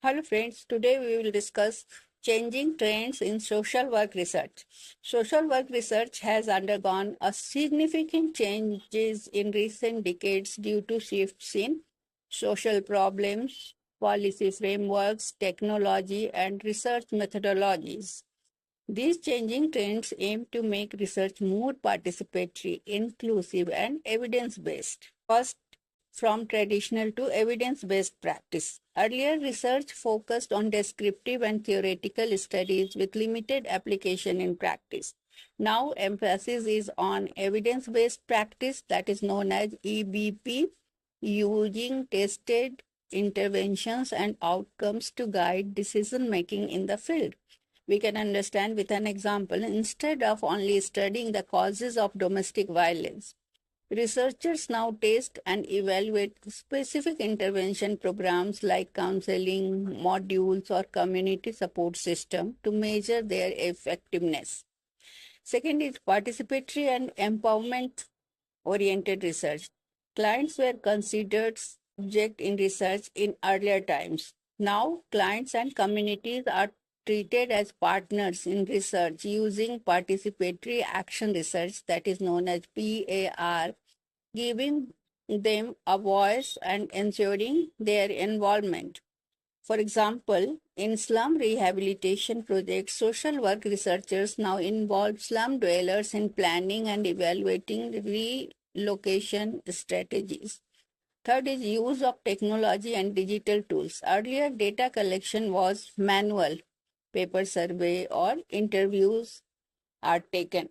Hello friends, today we will discuss changing trends in social work research. Social work research has undergone a significant changes in recent decades due to shifts in social problems, policy frameworks, technology, and research methodologies. These changing trends aim to make research more participatory, inclusive, and evidence based. First, from traditional to evidence based practice. Earlier research focused on descriptive and theoretical studies with limited application in practice. Now, emphasis is on evidence based practice, that is known as EBP, using tested interventions and outcomes to guide decision making in the field. We can understand with an example. Instead of only studying the causes of domestic violence, researchers now test and evaluate specific intervention programs like counseling modules or community support system to measure their effectiveness. Second is participatory and empowerment oriented research. Clients were considered subject in research in earlier times. Now, clients and communities are treated as partners in research using participatory action research, that is known as PAR, giving them a voice and ensuring their involvement. For example, in slum rehabilitation projects, social work researchers now involve slum dwellers in planning and evaluating relocation strategies. Third is use of technology and digital tools. Earlier, data collection was manual, paper survey, or interviews are taken.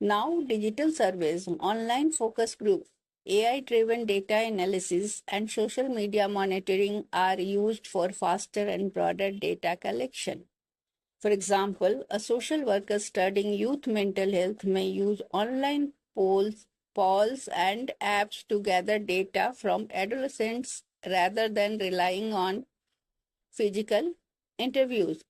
Now, digital surveys, online focus group, AI-driven data analysis, and social media monitoring are used for faster and broader data collection. For example, a social worker studying youth mental health may use online polls, and apps to gather data from adolescents rather than relying on physical interviews.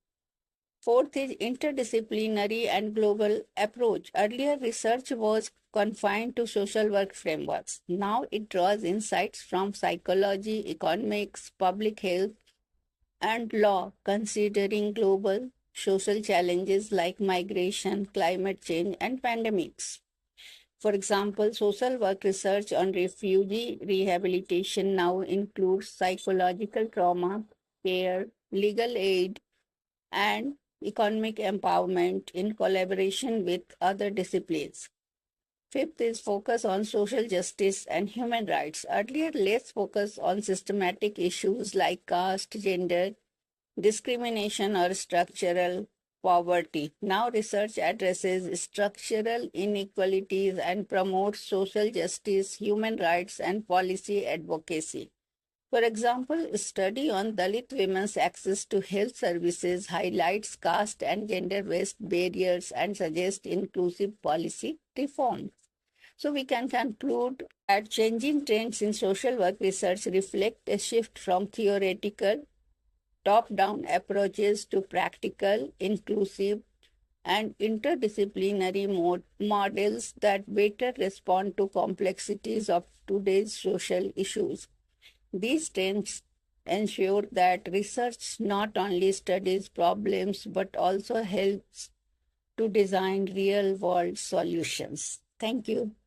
Fourth is interdisciplinary and global approach. Earlier, research was confined to social work frameworks. Now it draws insights from psychology, economics, public health, and law, considering global social challenges like migration, climate change, and pandemics. For example, social work research on refugee rehabilitation now includes psychological trauma care, legal aid, and economic empowerment in collaboration with other disciplines. Fifth is focus on social justice and human rights. Earlier, less focus on systematic issues like caste, gender, discrimination, or structural poverty. Now, research addresses structural inequalities and promotes social justice, human rights, and policy advocacy. For example, a study on Dalit women's access to health services highlights caste and gender-based barriers and suggests inclusive policy reform. So we can conclude that changing trends in social work research reflect a shift from theoretical top-down approaches to practical, inclusive, and interdisciplinary models that better respond to complexities of today's social issues. These trends ensure that research not only studies problems but also helps to design real world solutions. Thank you.